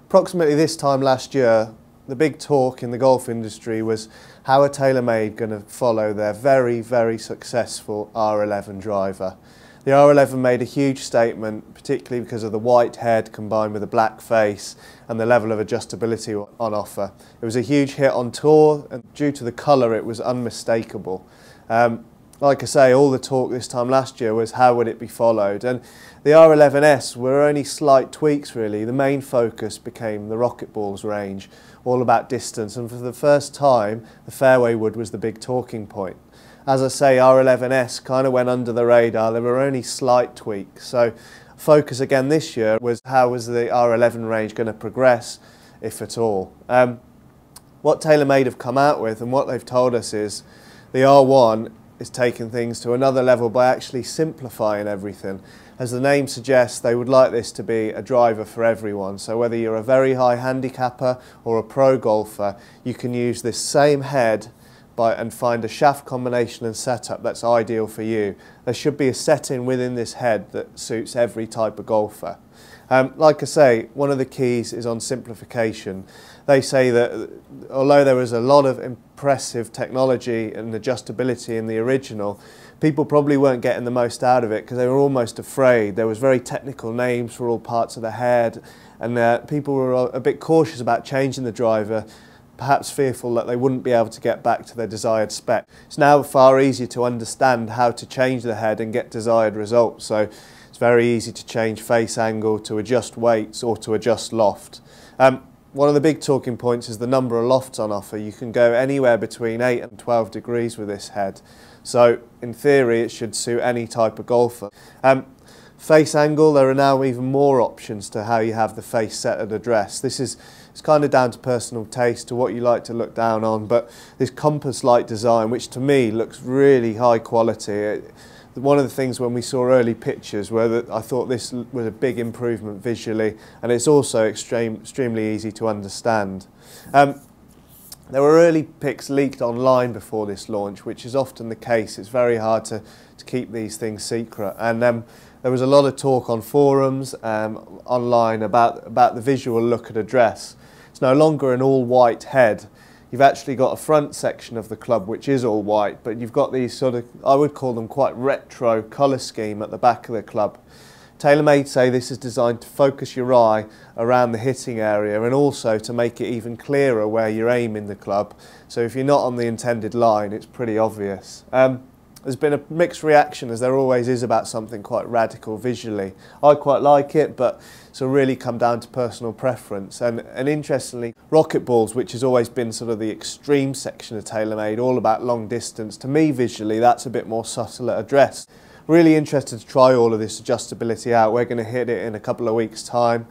Approximately this time last year, the big talk in the golf industry was how are TaylorMade going to follow their very, very successful R11 driver. The R11 made a huge statement, particularly because of the white head combined with a black face and the level of adjustability on offer. It was a huge hit on tour, and due to the colour it was unmistakable. Like I say, all the talk this time last year was how would it be followed, and the R11S were only slight tweaks really. The main focus became the rocket balls range, all about distance, and for the first time the fairway wood was the big talking point. As I say, R11S kind of went under the radar. There were only slight tweaks, so focus again this year was how was the R11 range going to progress, if at all. What TaylorMade have come out with and what they've told us is the R1 is taking things to another level by actually simplifying everything. As the name suggests, they would like this to be a driver for everyone. So whether you're a very high handicapper or a pro golfer, you can use this same head and find a shaft combination and setup that's ideal for you. There should be a setting within this head that suits every type of golfer. Like I say, one of the keys is on simplification. They say that although there was a lot of impressive technology and adjustability in the original, people probably weren't getting the most out of it because they were almost afraid. There was very technical names for all parts of the head, and people were a bit cautious about changing the driver, perhaps fearful that they wouldn't be able to get back to their desired spec. It's now far easier to understand how to change the head and get desired results. So it's very easy to change face angle, to adjust weights or to adjust loft. One of the big talking points is the number of lofts on offer. You can go anywhere between 8 and 12 degrees with this head. So in theory it should suit any type of golfer. Face angle, there are now even more options to how you have the face set at address. It's kind of down to personal taste, to what you like to look down on, but this compass-like design, which to me looks really high quality. One of the things when we saw early pictures were that I thought this was a big improvement visually, and it's also extremely easy to understand. There were early pics leaked online before this launch, which is often the case. It's very hard to keep these things secret, and there was a lot of talk on forums online about the visual look at address. It's no longer an all-white head. You've actually got a front section of the club which is all white, but you've got these sort of, I would call them quite retro colour scheme at the back of the club. TaylorMade say this is designed to focus your eye around the hitting area and also to make it even clearer where you're aiming the club. So if you're not on the intended line, it's pretty obvious. There's been a mixed reaction, as there always is, about something quite radical visually. I quite like it, but it's really come down to personal preference. And interestingly, rocket balls, which has always been sort of the extreme section of TaylorMade, all about long distance, to me visually that's a bit more subtle at address. Really interested to try all of this adjustability out. We're going to hit it in a couple of weeks' time.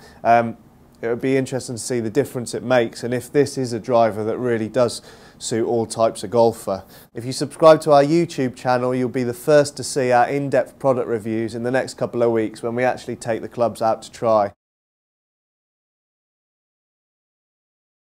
It would be interesting to see the difference it makes and if this is a driver that really does suit all types of golfer. If you subscribe to our YouTube channel, you'll be the first to see our in-depth product reviews in the next couple of weeks when we actually take the clubs out to try.